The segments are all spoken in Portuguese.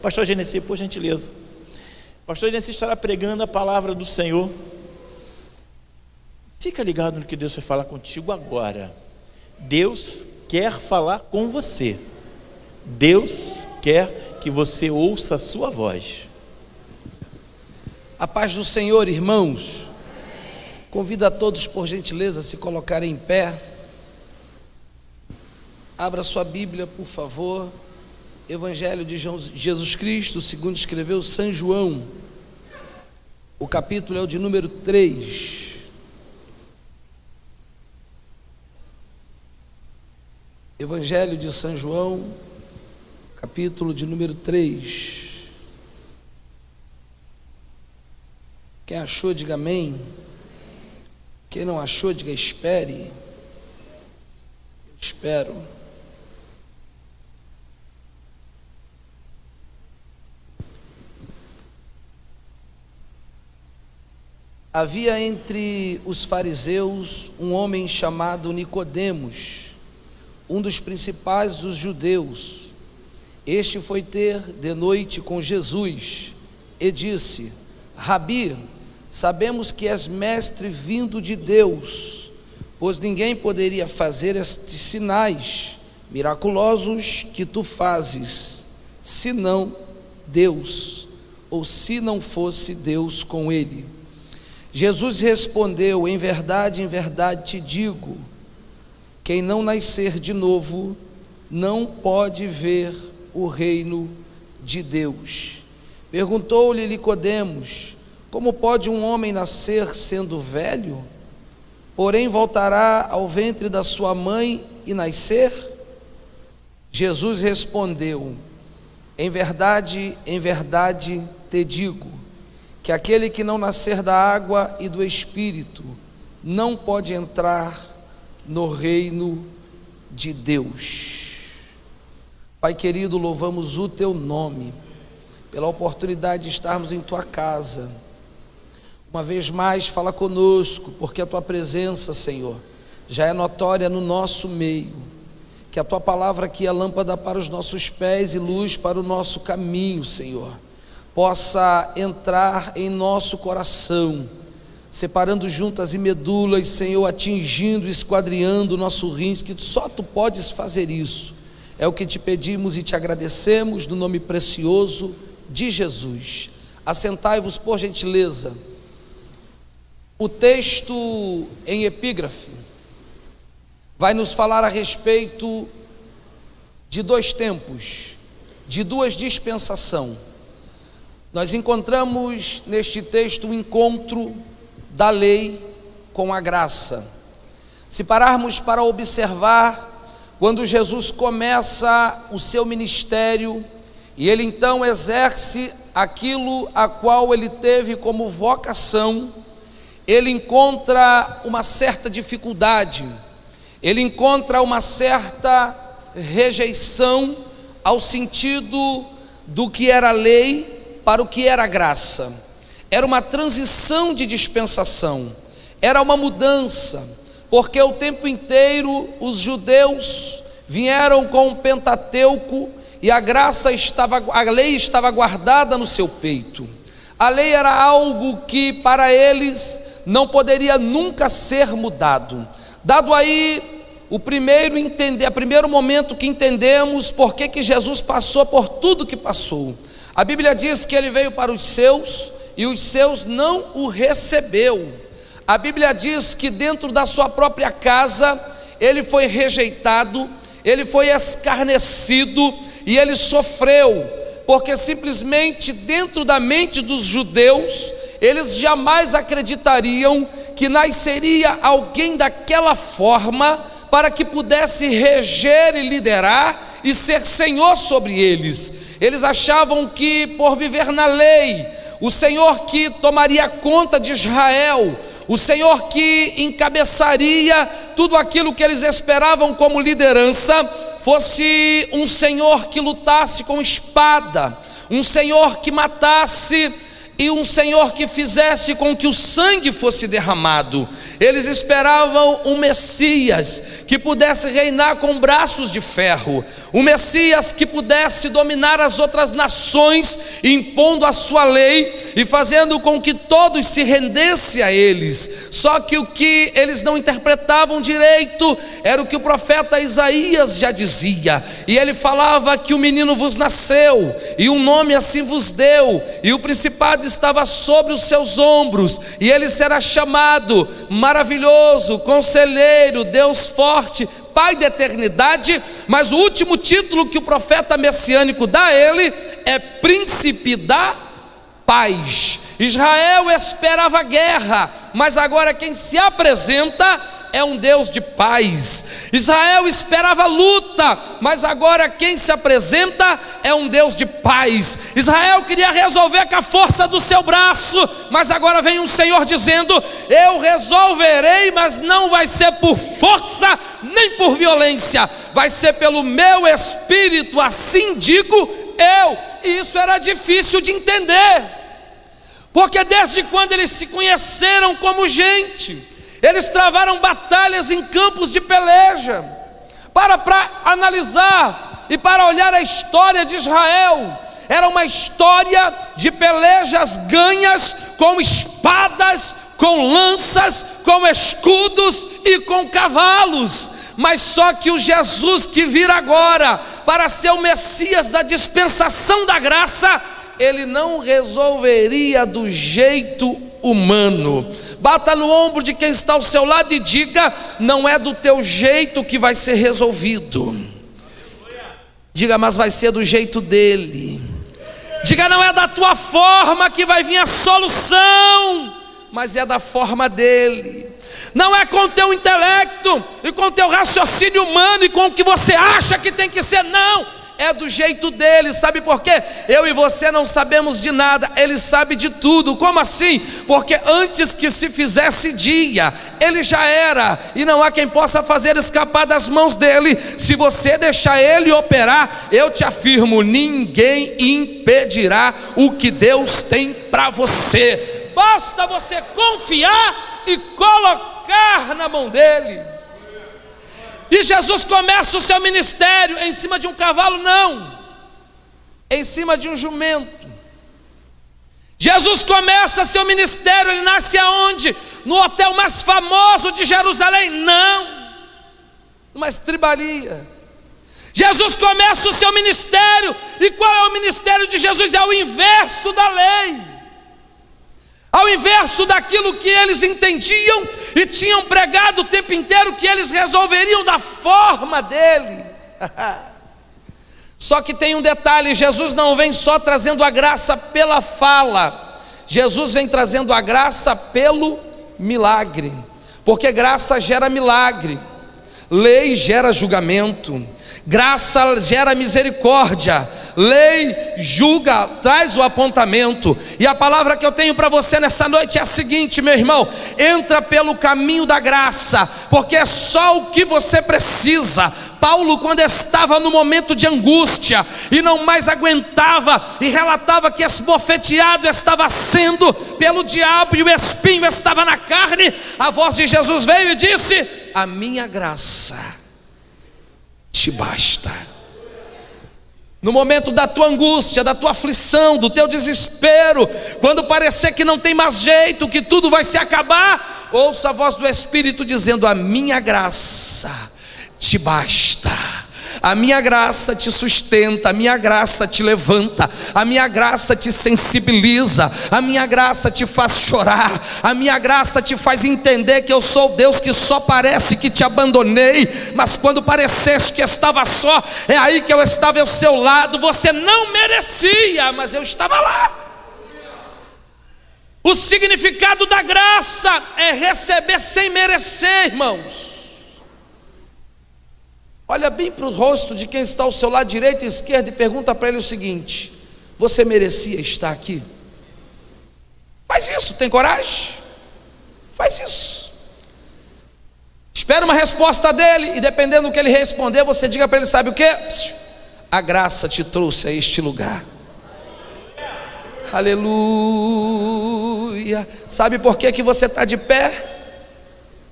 Pastor Genesi, por gentileza. Pastor Genesi estará pregando a palavra do Senhor. Fica ligado no que Deus vai falar contigo agora. Deus quer falar com você. Deus quer que você ouça a sua voz. A paz do Senhor, irmãos. Convido a todos, por gentileza, a se colocarem em pé. Abra sua Bíblia, por favor. Evangelho de Jesus Cristo, segundo escreveu São João. O capítulo é o de número 3. Evangelho de São João, capítulo de número 3. Quem achou, diga amém. Quem não achou, diga espere. Eu espero. Havia entre os fariseus um homem chamado Nicodemos, um dos principais dos judeus. Este foi ter de noite com Jesus e disse: Rabi, sabemos que és mestre vindo de Deus, pois ninguém poderia fazer estes sinais miraculosos que tu fazes, senão Deus, ou se não fosse Deus com ele. Jesus respondeu: em verdade te digo, quem não nascer de novo não pode ver o reino de Deus. Perguntou-lhe Nicodemos: como pode um homem nascer sendo velho? Porém voltará ao ventre da sua mãe e nascer? Jesus respondeu: em verdade te digo, que aquele que não nascer da água e do Espírito não pode entrar no reino de Deus. Pai querido, louvamos o teu nome pela oportunidade de estarmos em tua casa. Uma vez mais fala conosco, porque a tua presença, Senhor, já é notória no nosso meio. Que a tua palavra aqui é lâmpada para os nossos pés e luz para o nosso caminho, Senhor, possa entrar em nosso coração, separando juntas e medulas, Senhor, atingindo, esquadriando o nosso rins, que só tu podes fazer isso. É o que te pedimos e te agradecemos no nome precioso de Jesus. Assentai-vos, por gentileza. O texto em epígrafe vai nos falar a respeito de dois tempos, de duas dispensações. Nós encontramos neste texto o encontro da lei com a graça. Se pararmos para observar, quando Jesus começa o seu ministério, e ele então exerce aquilo a qual ele teve como vocação, ele encontra uma certa dificuldade, ele encontra uma certa rejeição ao sentido do que era lei para o que era graça. Era uma transição de dispensação, era uma mudança, porque o tempo inteiro os judeus vieram com o Pentateuco e a lei estava guardada no seu peito. A lei era algo que para eles não poderia nunca ser mudado. Dado aí o primeiro momento que entendemos por que Jesus passou por tudo que passou. A Bíblia diz que ele veio para os seus e os seus não o recebeu. A Bíblia diz que dentro da sua própria casa ele foi rejeitado, ele foi escarnecido e ele sofreu, porque simplesmente dentro da mente dos judeus, eles jamais acreditariam que nasceria alguém daquela forma para que pudesse reger e liderar e ser senhor sobre eles. Eles achavam que por viver na lei, o Senhor que tomaria conta de Israel, o Senhor que encabeçaria tudo aquilo que eles esperavam como liderança, fosse um Senhor que lutasse com espada, um Senhor que matasse e um Senhor que fizesse com que o sangue fosse derramado. Eles esperavam um Messias que pudesse reinar com braços de ferro, um Messias que pudesse dominar as outras nações, impondo a sua lei e fazendo com que todos se rendessem a eles. Só que o que eles não interpretavam direito era o que o profeta Isaías já dizia, e ele falava que o menino vos nasceu, e um nome assim vos deu, e o principado estava sobre os seus ombros, e ele será chamado Maravilhoso, Conselheiro, Deus Forte, Pai da Eternidade. Mas o último título que o profeta messiânico dá a ele é Príncipe da Paz. Israel esperava guerra, mas agora quem se apresenta é um Deus de paz. Israel esperava luta, mas agora quem se apresenta é um Deus de paz. Israel queria resolver com a força do seu braço, mas agora vem um Senhor dizendo: eu resolverei, mas não vai ser por força nem por violência, vai ser pelo meu Espírito, assim digo eu. E isso era difícil de entender, porque desde quando eles se conheceram como gente, eles travaram batalhas em campos de peleja. Para analisar e para olhar a história de Israel, era uma história de pelejas ganhas com espadas, com lanças, com escudos e com cavalos. Mas só que o Jesus que vir agora para ser o Messias da dispensação da graça, ele não resolveria do jeito humano. Bata no ombro de quem está ao seu lado e diga: não é do teu jeito que vai ser resolvido. Diga: mas vai ser do jeito dele. Diga: não é da tua forma que vai vir a solução, mas é da forma dele. Não é com o teu intelecto e com o teu raciocínio humano e com o que você acha que tem que ser, não. É do jeito dele. Sabe por quê? Eu e você não sabemos de nada, ele sabe de tudo. Como assim? Porque antes que se fizesse dia, ele já era, e não há quem possa fazer escapar das mãos dele. Se você deixar ele operar, eu te afirmo, ninguém impedirá o que Deus tem para você. Basta você confiar e colocar na mão dele. E Jesus começa o seu ministério em cima de um cavalo? Não, em cima de um jumento. Jesus começa seu ministério, ele nasce aonde? No hotel mais famoso de Jerusalém? Não, numa estribalia. Jesus começa o seu ministério, e qual é o ministério de Jesus? É o inverso da lei, ao inverso daquilo que eles entendiam e tinham pregado o tempo inteiro, que eles resolveriam da forma dele. Só que tem um detalhe: Jesus não vem só trazendo a graça pela fala, Jesus vem trazendo a graça pelo milagre, porque graça gera milagre, lei gera julgamento, graça gera misericórdia, lei julga, traz o apontamento. E a palavra que eu tenho para você nessa noite é a seguinte, meu irmão: entra pelo caminho da graça, porque é só o que você precisa. Paulo, quando estava no momento de angústia e não mais aguentava, e relatava que esbofeteado estava sendo pelo diabo e o espinho estava na carne, a voz de Jesus veio e disse: a minha graça te basta. No momento da tua angústia, da tua aflição, do teu desespero, quando parecer que não tem mais jeito, que tudo vai se acabar, ouça a voz do Espírito dizendo: a minha graça te basta. A minha graça te sustenta, a minha graça te levanta, a minha graça te sensibiliza, a minha graça te faz chorar, a minha graça te faz entender que eu sou o Deus que só parece que te abandonei, mas quando parecesse que estava só, é aí que eu estava ao seu lado. Você não merecia, mas eu estava lá. O significado da graça é receber sem merecer, irmãos. Olha bem para o rosto de quem está ao seu lado direito e esquerdo e pergunta para ele o seguinte: você merecia estar aqui? Faz isso, tem coragem? Faz isso. Espera uma resposta dele, e dependendo do que ele responder, você diga para ele: sabe o que? A graça te trouxe a este lugar. Aleluia. Sabe por que você está de pé?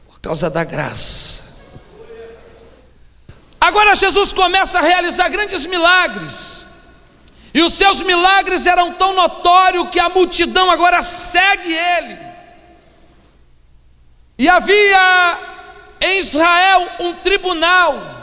Por causa da graça. Agora Jesus começa a realizar grandes milagres, e os seus milagres eram tão notórios que a multidão agora segue ele. E havia em Israel um tribunal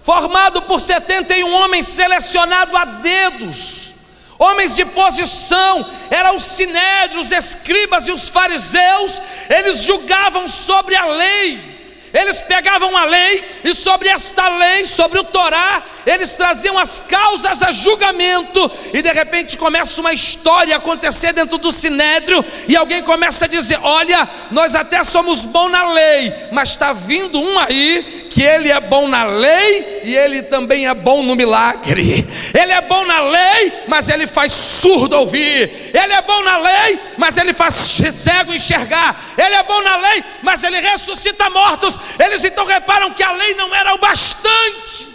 formado por 71 homens selecionados a dedos, homens de posição. Eram os sinédrios, os escribas e os fariseus. Eles julgavam sobre a lei. Eles pegavam a lei, e sobre esta lei, sobre o Torá, eles traziam as causas a julgamento. E de repente começa uma história a acontecer dentro do sinédrio, e alguém começa a dizer: olha, nós até somos bons na lei, mas está vindo um aí que ele é bom na lei e ele também é bom no milagre. Ele é bom na lei, mas ele faz surdo ouvir. Ele é bom na lei, mas ele faz cego enxergar. Ele é bom na lei, mas ele ressuscita mortos. Eles então reparam que a lei não era o bastante.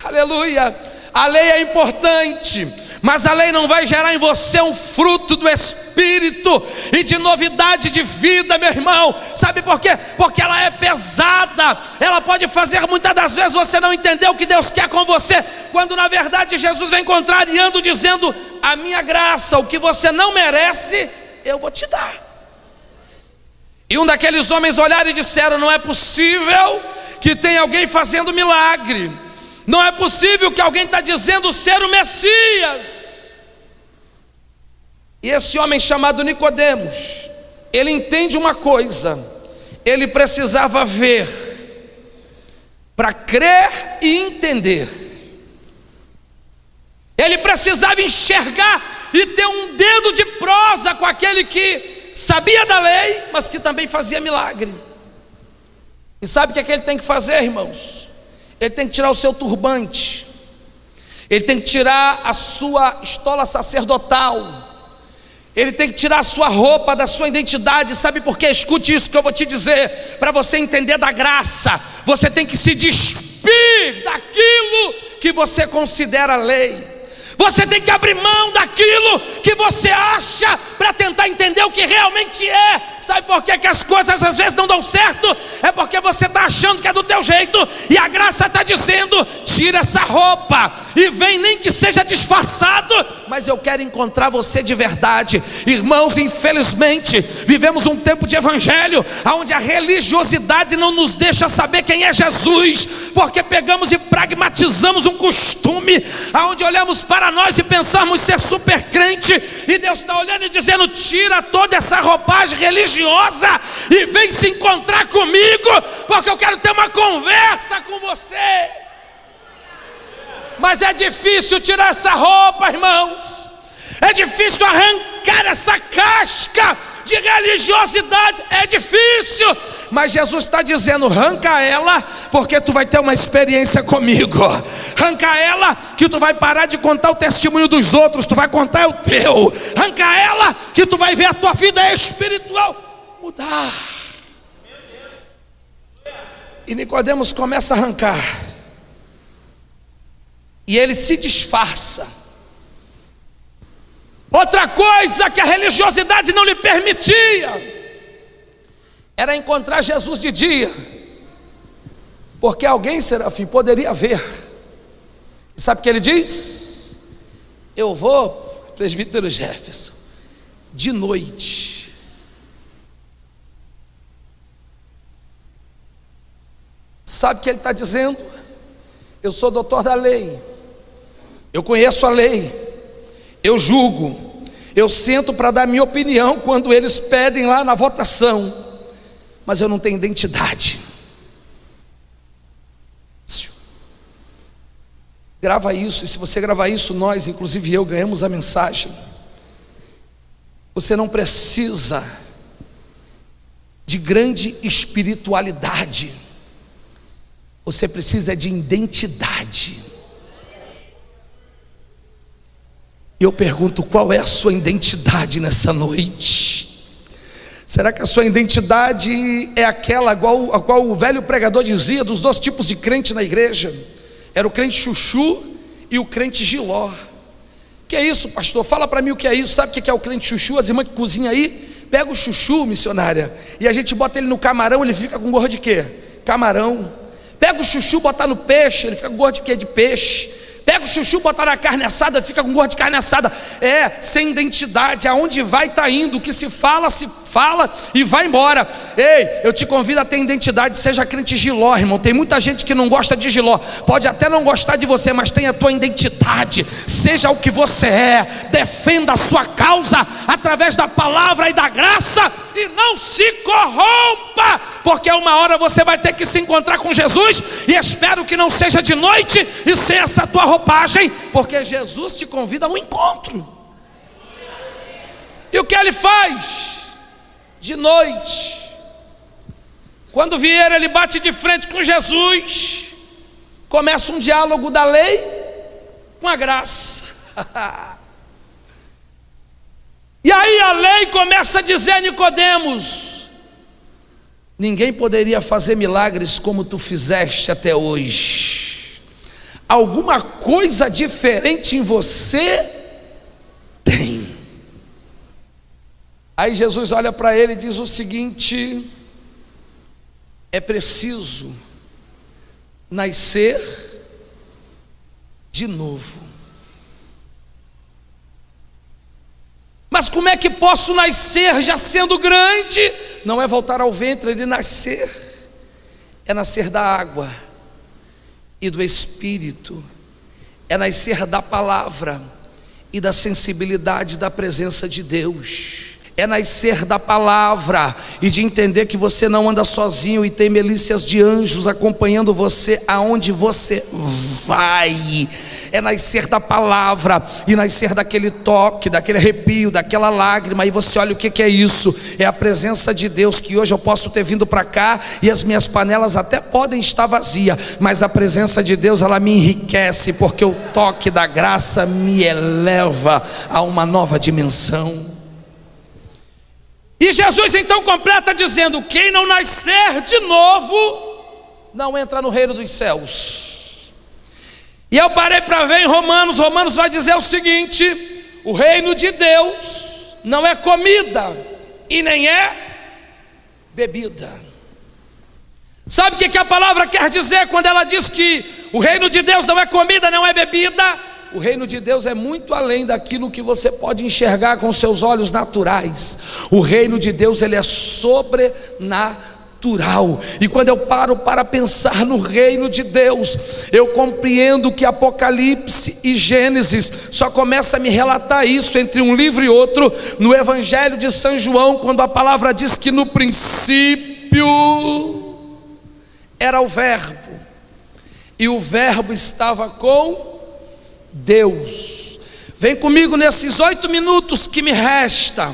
Aleluia. A lei é importante, mas a lei não vai gerar em você um fruto do Espírito e de novidade de vida, meu irmão. Sabe por quê? Porque ela é pesada. Ela pode fazer muitas das vezes você não entender o que Deus quer com você, quando na verdade Jesus vem contrariando, dizendo: a minha graça, o que você não merece, eu vou te dar. E um daqueles homens olharam e disseram: não é possível que tenha alguém fazendo milagre. Não é possível que alguém está dizendo ser o Messias. E esse homem chamado Nicodemos, ele entende uma coisa: ele precisava ver para crer e entender. Ele precisava enxergar e ter um dedo de prosa com aquele que sabia da lei, mas que também fazia milagre. E sabe o que é que ele tem que fazer, irmãos? Ele tem que tirar o seu turbante, ele tem que tirar a sua estola sacerdotal, ele tem que tirar a sua roupa da sua identidade. Sabe por quê? Escute isso que eu vou te dizer, para você entender da graça. Você tem que se despir daquilo que você considera lei. Você tem que abrir mão daquilo que você acha, para tentar entender o que realmente é. Sabe por que as coisas às vezes não dão certo? É porque você está achando que é do teu jeito, e a graça está dizendo: tira essa roupa e vem, nem que seja disfarçado, mas eu quero encontrar você de verdade. Irmãos, infelizmente vivemos um tempo de evangelho onde a religiosidade não nos deixa saber quem é Jesus, porque pegamos e pragmatizamos um costume, onde olhamos para nós e pensamos ser super crente, e Deus está olhando e dizendo: tira toda essa roupagem religiosa e vem se encontrar comigo, porque eu quero ter uma conversa com você. Mas é difícil tirar essa roupa, irmãos. É difícil arrancar essa casca de religiosidade. É difícil, mas Jesus está dizendo: arranca ela, porque tu vai ter uma experiência comigo. Arranca ela, que tu vai parar de contar o testemunho dos outros, tu vai contar o teu. Arranca ela, que tu vai ver a tua vida espiritual mudar. E Nicodemos começa a arrancar, e ele se disfarça. Outra coisa que a religiosidade não lhe permitia era encontrar Jesus de dia, porque alguém, Serafim, poderia ver. E sabe o que ele diz? Eu vou, presbítero Jefferson, de noite. Sabe o que ele está dizendo? Eu sou doutor da lei, eu conheço a lei, eu julgo, eu sento para dar minha opinião quando eles pedem lá na votação, mas eu não tenho identidade. Grava isso, e se você gravar isso, nós, inclusive eu, ganhamos a mensagem. Você não precisa de grande espiritualidade, você precisa de identidade. Eu pergunto: qual é a sua identidade nessa noite? Será que a sua identidade é aquela a qual o velho pregador dizia dos dois tipos de crente na igreja? Era o crente chuchu e o crente giló. Que é isso, pastor? Fala para mim o que é isso. Sabe o que é o crente chuchu? As irmãs que cozinham aí, pega o chuchu, missionária, e a gente bota ele no camarão, ele fica com gosto de quê? Camarão. Pega o chuchu, bota no peixe, ele fica com gosto de quê? De peixe. Pega o chuchu, bota na carne assada, fica com gosto de carne assada. Sem identidade, aonde vai está indo. O que se fala e vai embora. Ei, eu te convido a ter identidade. Seja crente giló, irmão. Tem muita gente que não gosta de giló. Pode até não gostar de você, mas tem a tua identidade. Seja o que você é. Defenda a sua causa através da palavra e da graça, e não se corrompa, porque uma hora você vai ter que se encontrar com Jesus, e espero que não seja de noite e sem essa tua roupagem, porque Jesus te convida a um encontro. E o que ele faz? De noite, quando vier, ele bate de frente com Jesus, começa um diálogo da lei com a graça. E aí a lei começa a dizer a Nicodemos: ninguém poderia fazer milagres como tu fizeste até hoje. Alguma coisa diferente em você tem. Aí Jesus olha para ele e diz o seguinte: é preciso nascer de novo. Mas como é que posso nascer já sendo grande? Não é voltar ao ventre, ele nascer é nascer da água e do Espírito, é nascer da palavra e da sensibilidade da presença de Deus, é nascer da palavra e de entender que você não anda sozinho e tem milícias de anjos acompanhando você aonde você vai. É nascer da palavra e nascer daquele toque, daquele arrepio, daquela lágrima. E você olha o que é isso? É a presença de Deus, que hoje eu posso ter vindo para cá e as minhas panelas até podem estar vazias, mas a presença de Deus, ela me enriquece, porque o toque da graça me eleva a uma nova dimensão. E Jesus então completa dizendo: quem não nascer de novo não entra no reino dos céus. E eu parei para ver em Romanos vai dizer o seguinte: o reino de Deus não é comida e nem é bebida. Sabe o que a palavra quer dizer quando ela diz que o reino de Deus não é comida, não é bebida? O reino de Deus é muito além daquilo que você pode enxergar com seus olhos naturais. O reino de Deus, ele é sobrenatural. E quando eu paro para pensar no reino de Deus, eu compreendo que Apocalipse e Gênesis só começa a me relatar isso entre um livro e outro. No Evangelho de São João, quando a palavra diz que no princípio era o Verbo, e o Verbo estava com Deus. Vem comigo nesses 8 minutos que me resta.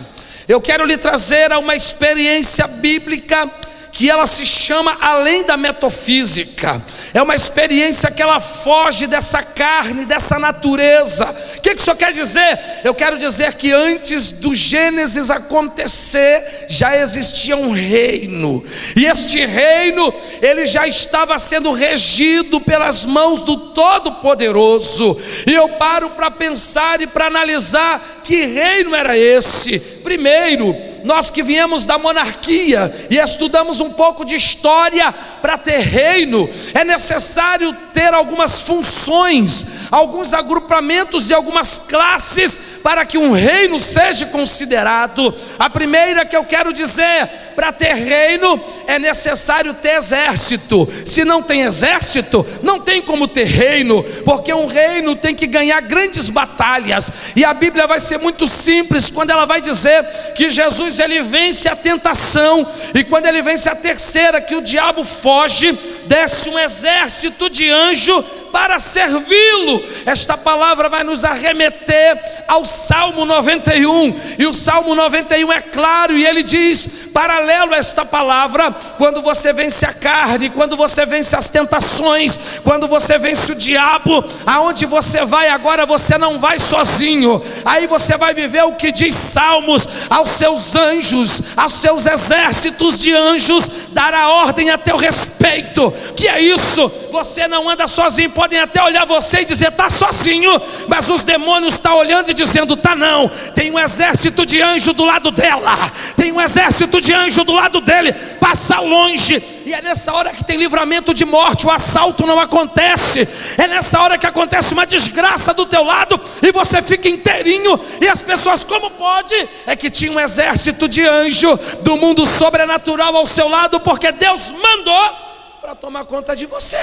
Eu quero lhe trazer a uma experiência bíblica que ela se chama além da metafísica. É uma experiência que ela foge dessa carne, dessa natureza. O que isso quer dizer? Eu quero dizer que antes do Gênesis acontecer, já existia um reino, e este reino, ele já estava sendo regido pelas mãos do Todo-Poderoso. E eu paro para pensar e para analisar que reino era esse. Primeiro, nós que viemos da monarquia e estudamos um pouco de história, para ter reino é necessário ter algumas funções, alguns agrupamentos e algumas classes para que um reino seja considerado. A primeira que eu quero dizer: para ter reino é necessário ter exército. Se não tem exército, não tem como ter reino, porque um reino tem que ganhar grandes batalhas. E a Bíblia vai ser muito simples quando ela vai dizer que Jesus, ele vence a tentação, e quando ele vence a terceira, que o diabo foge, desce um exército de anjo para servi-lo. Esta palavra vai nos arremeter ao Salmo 91, e o Salmo 91 é claro, e ele diz, paralelo a esta palavra: quando você vence a carne, quando você vence as tentações, quando você vence o diabo, aonde você vai agora, você não vai sozinho. Aí você vai viver o que diz Salmos: aos seus anjos, aos seus exércitos de anjos dará ordem a teu respeito, exército. Que é isso? Você não anda sozinho. Podem até olhar você e dizer: está sozinho, mas os demônios estão olhando e dizendo: tá não, tem um exército de anjo do lado dela, tem um exército de anjo do lado dele. Passa longe. E é nessa hora que tem livramento de morte. O assalto não acontece. É nessa hora que acontece uma desgraça do teu lado e você fica inteirinho. E as pessoas: como pode? É que tinha um exército de anjo do mundo sobrenatural ao seu lado, porque Deus mandou para tomar conta de você.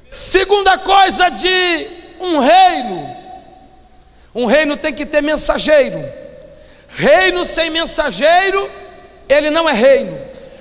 Segunda coisa de um reino tem que ter mensageiro. Reino sem mensageiro, ele não é reino.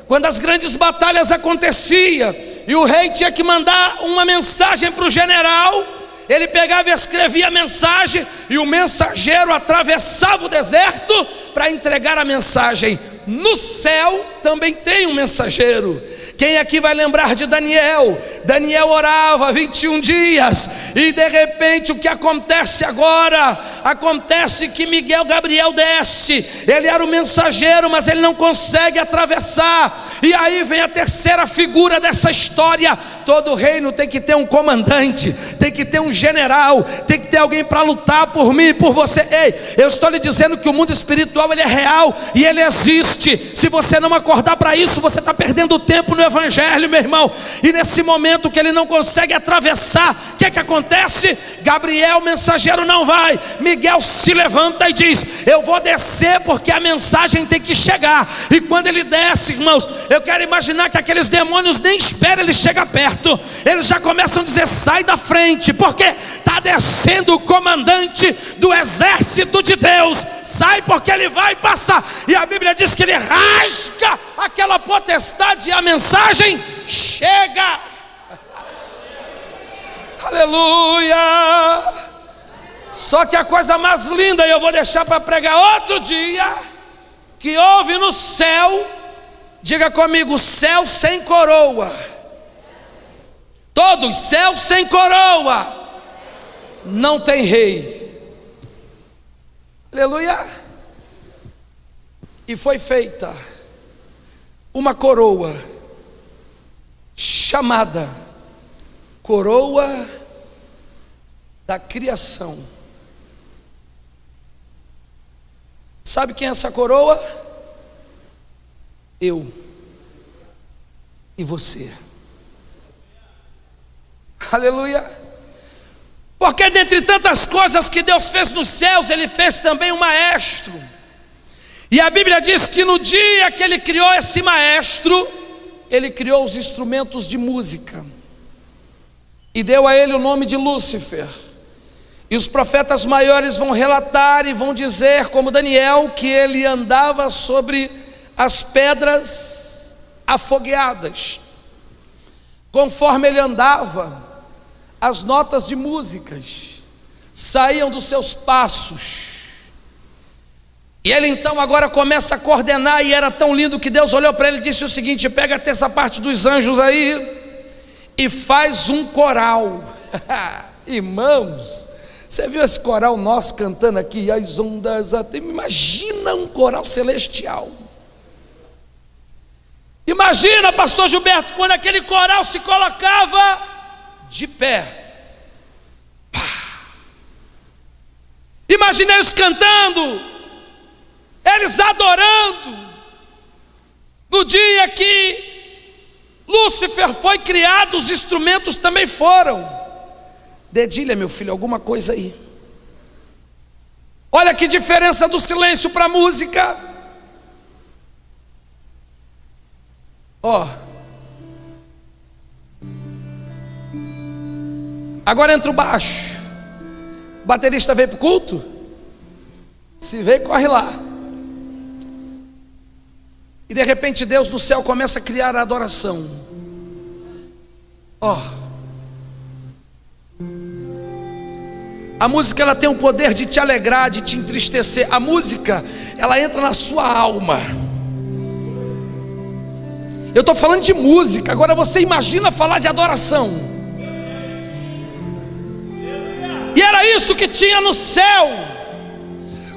Quando as grandes batalhas aconteciam e o rei tinha que mandar uma mensagem para o general, ele pegava e escrevia a mensagem, e o mensageiro atravessava o deserto para entregar a mensagem. No céu também tem um mensageiro. Quem aqui vai lembrar de Daniel? Daniel orava 21 dias e de repente o que acontece agora? Acontece que Gabriel desce. Ele era o mensageiro, mas ele não consegue atravessar. E aí vem a terceira figura dessa história. Todo reino tem que ter um comandante, tem que ter um general, tem que ter alguém para lutar por mim e por você. Ei, eu estou lhe dizendo que o mundo espiritual, ele é real e ele existe. Se você não acordar para isso, você está perdendo tempo no evangelho, meu irmão. E nesse momento que ele não consegue atravessar, o que acontece? Gabriel, mensageiro, não vai. Miguel se levanta e diz: eu vou descer porque a mensagem tem que chegar. E quando ele desce, irmãos, eu quero imaginar que aqueles demônios nem esperam ele chegar perto. Eles já começam a dizer: sai da frente, porque está descendo o comandante do exército de Deus. Sai, porque ele vai passar. E a Bíblia diz que ele rasga aquela potestade e a mensagem chega. Aleluia. Só que a coisa mais linda, e eu vou deixar para pregar outro dia, que houve no céu. Diga comigo: céu sem coroa. Todos: céu sem coroa não tem rei. Aleluia. E foi feita uma coroa chamada coroa da criação. Sabe quem é essa coroa? Eu e você. Aleluia. Porque dentre tantas coisas que Deus fez nos céus, Ele fez também um maestro. E a Bíblia diz que no dia que Ele criou esse maestro, Ele criou os instrumentos de música e deu a ele o nome de Lúcifer. E os profetas maiores vão relatar e vão dizer, como Daniel, que ele andava sobre as pedras afogueadas. Conforme ele andava, as notas de músicas saíam dos seus passos. E ele então agora começa a coordenar, e era tão lindo que Deus olhou para ele e disse o seguinte: pega até essa parte dos anjos aí e faz um coral. Irmãos, você viu esse coral nosso cantando aqui? As ondas até, imagina um coral celestial. Imagina, pastor Gilberto, quando aquele coral se colocava de pé. Pá. Imagina eles cantando, eles adorando. No dia que Lúcifer foi criado, os instrumentos também foram. Dedilha, meu filho, alguma coisa aí. Olha que diferença do silêncio para a música. Ó. Agora entra o baixo. O baterista veio para o culto? Se veio, corre lá. E de repente Deus no céu começa a criar a adoração. Ó. A música, ela tem o poder de te alegrar, de te entristecer. A música, ela entra na sua alma. Eu estou falando de música. Agora você imagina falar de adoração. E era isso que tinha no céu.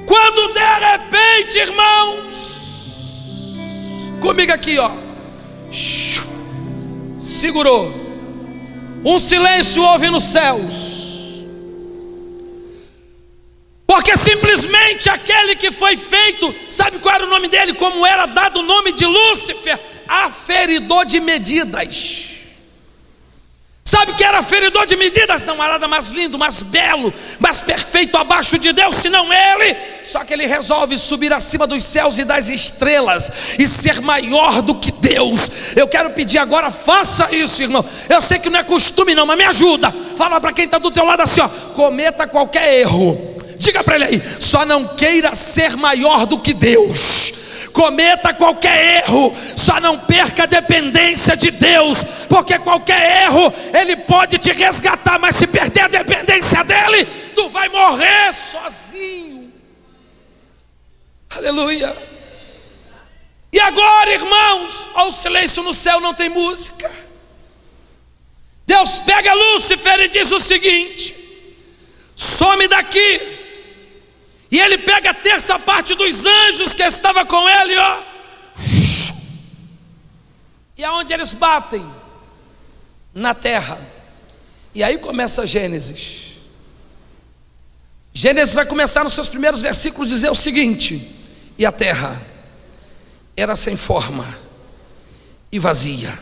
Quando de repente, irmãos, comigo aqui, ó, segurou. Um silêncio houve nos céus. Porque simplesmente aquele que foi feito, sabe qual era o nome dele? Como era dado o nome de Lúcifer? Aferidor de medidas. Sabe o que era aferidor de medidas? Não há nada mais lindo, mais belo, mais perfeito abaixo de Deus, senão ele. Só que ele resolve subir acima dos céus e das estrelas e ser maior do que Deus. Eu quero pedir agora, faça isso, irmão. Eu sei que não é costume não, mas me ajuda. Fala para quem está do teu lado assim, ó: cometa qualquer erro, diga para ele aí, só não queira ser maior do que Deus. Cometa qualquer erro, só não perca a dependência de Deus, porque qualquer erro Ele pode te resgatar, mas se perder a dependência dEle, tu vai morrer sozinho. Aleluia. E agora, irmãos, ó, o silêncio no céu, não tem música. Deus pega Lúcifer e diz o seguinte: some daqui. E ele pega a terça parte dos anjos que estava com ele, ó. E aonde eles batem? Na terra. E aí começa Gênesis. Gênesis vai começar nos seus primeiros versículos dizer o seguinte: e a terra era sem forma e vazia.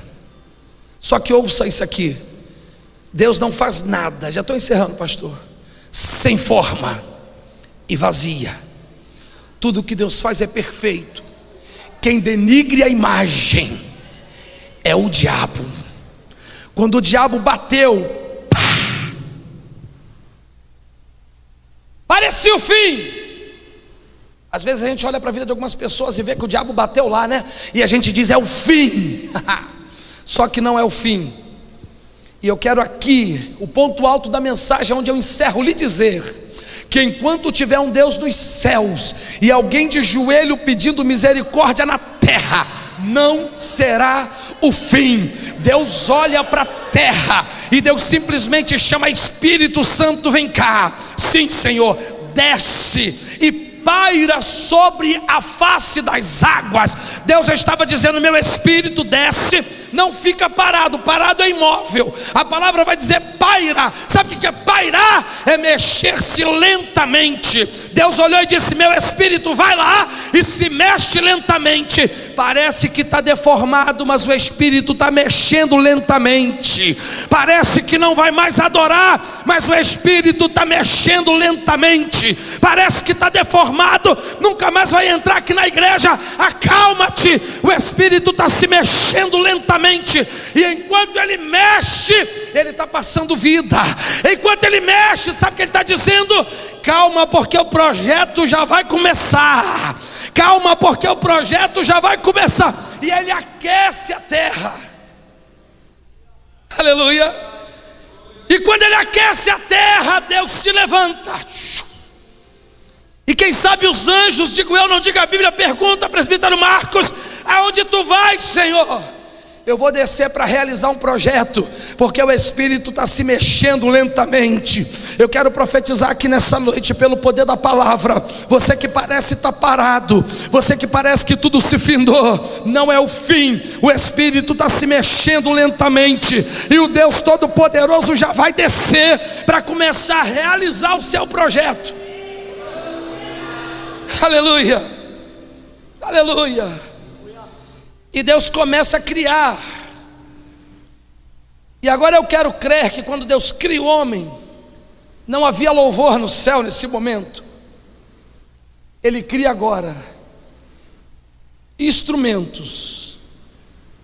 Só que ouça isso aqui: Deus não faz nada, já estou encerrando, pastor, sem forma e vazia. Tudo que Deus faz é perfeito. Quem denigre a imagem é o diabo. Quando o diabo bateu, pá, parecia o fim. Às vezes a gente olha para a vida de algumas pessoas e vê que o diabo bateu lá, né? E a gente diz: é o fim. Só que não é o fim. E eu quero aqui, o ponto alto da mensagem, onde eu encerro, lhe dizer que enquanto tiver um Deus dos céus e alguém de joelho pedindo misericórdia na terra, não será o fim. Deus olha para a terra e Deus simplesmente chama: Espírito Santo, vem cá. Sim, Senhor, desce e paira sobre a face das águas. Deus estava dizendo: meu espírito desce, não fica parado, parado é imóvel. A palavra vai dizer paira. Sabe o que é pairar? É mexer-se lentamente. Deus olhou e disse: meu espírito vai lá e se mexe lentamente. Parece que está deformado, mas o espírito está mexendo lentamente. Parece que não vai mais adorar, mas o espírito está mexendo lentamente. Parece que está deformado, nunca mais vai entrar aqui na igreja. Acalma-te, o espírito está se mexendo lentamente. E enquanto ele mexe, ele está passando vida. Enquanto ele mexe, sabe o que ele está dizendo? Calma, porque o projeto já vai começar. Calma, porque o projeto já vai começar. E ele aquece a terra. Aleluia. E quando ele aquece a terra, Deus se levanta. E quem sabe os anjos, digo eu, não diga a Bíblia, pergunta, presbítero Marcos: aonde tu vais, Senhor? Eu vou descer para realizar um projeto, porque o Espírito está se mexendo lentamente. Eu quero profetizar aqui nessa noite, pelo poder da palavra. Você que parece estar parado, você que parece que tudo se findou, não é o fim. O Espírito está se mexendo lentamente, e o Deus Todo-Poderoso já vai descer para começar a realizar o seu projeto. Aleluia, aleluia. E Deus começa a criar. E agora eu quero crer que quando Deus cria o homem, não havia louvor no céu nesse momento. Ele cria agora instrumentos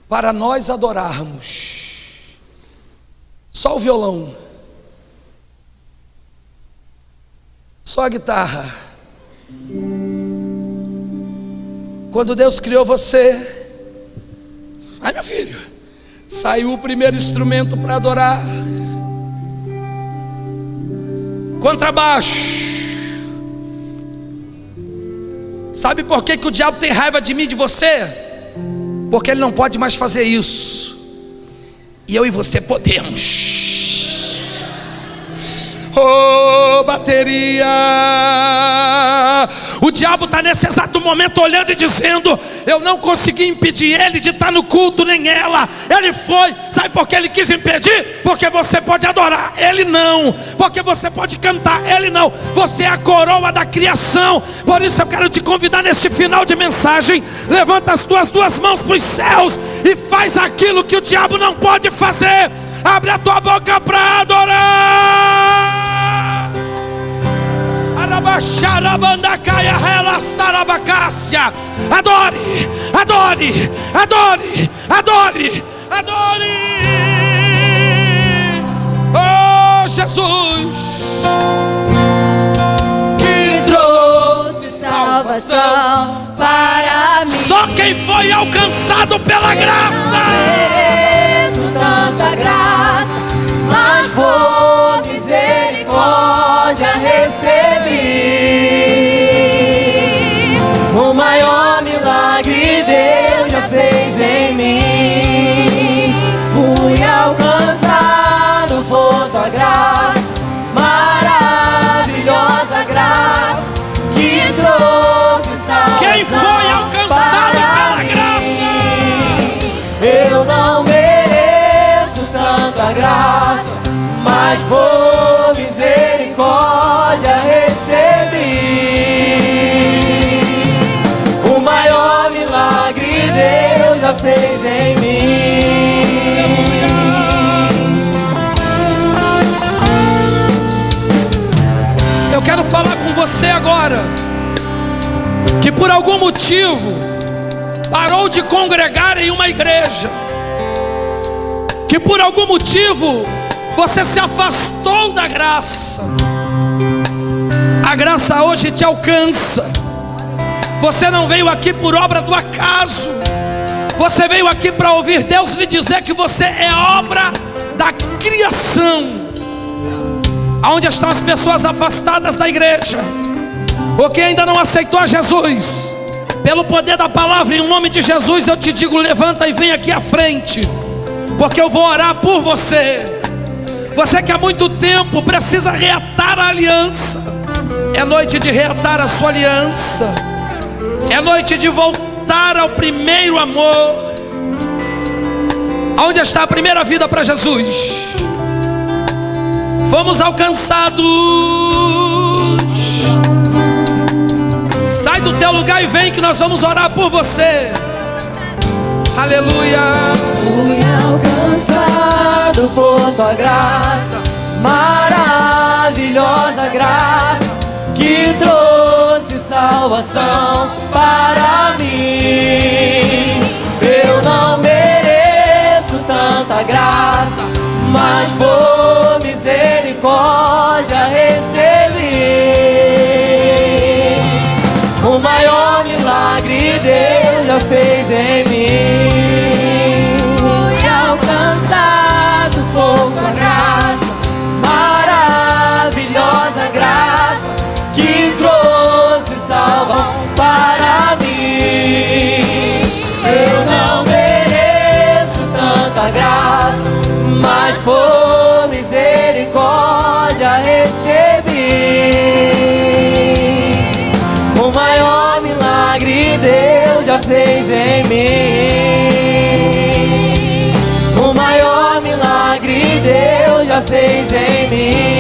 para nós adorarmos. Só o violão, só a guitarra. Quando Deus criou você, ai, meu filho, saiu o primeiro instrumento para adorar: contrabaixo. Sabe por que o diabo tem raiva de mim e de você? Porque ele não pode mais fazer isso, e eu e você podemos. Oh, bateria, O diabo está nesse exato momento olhando e dizendo: eu não consegui impedir ele de estar no culto, nem ela. Ele foi, sabe por que ele quis impedir? Porque você pode adorar, ele não. Porque você pode cantar, ele não. Você é a coroa da criação. Por isso eu quero te convidar neste final de mensagem: levanta as tuas duas mãos para os céus e faz aquilo que o diabo não pode fazer. Abre a tua boca para adorar. Adore, adore, adore, adore, adore. Oh Jesus, que trouxe salvação para mim. Só quem foi alcançado pela graça. Mereço tanta graça, mas por misericórdia recebi. O maior milagre Deus já fez em mim. Fui alcançado por tua graça, maravilhosa graça que trouxe salvação. Quem foi alcançado pela graça? Eu não mereço tanta graça, mas por misericórdia recebi. O maior milagre Deus já fez em mim. Eu quero falar com você agora, que por algum motivo parou de congregar em uma igreja, que por algum motivo você se afastou da graça. A graça hoje te alcança. Você não veio aqui por obra do acaso. Você veio aqui para ouvir Deus lhe dizer que você é obra da criação. Aonde estão as pessoas afastadas da igreja, ou que ainda não aceitou a Jesus? Pelo poder da palavra, em nome de Jesus, eu te digo: levanta e vem aqui à frente, porque eu vou orar por você. Você que há muito tempo precisa reatar a aliança. É noite de reatar a sua aliança. É noite de voltar ao primeiro amor. Onde está a primeira vida para Jesus? Fomos alcançados. Sai do teu lugar e vem, que nós vamos orar por você. Aleluia. Fui alcançado por tua graça, maravilhosa graça que trouxe salvação para mim. Eu não mereço tanta graça, mas por misericórdia recebi. O maior milagre Deus já fez em mim. Fui alcançado por tua graça, maravilhosa graça que trouxe salvação para mim. Eu não mereço tanta graça, mas por misericórdia recebi. O maior milagre Deus já fez em mim. O maior milagre Deus já fez em mim.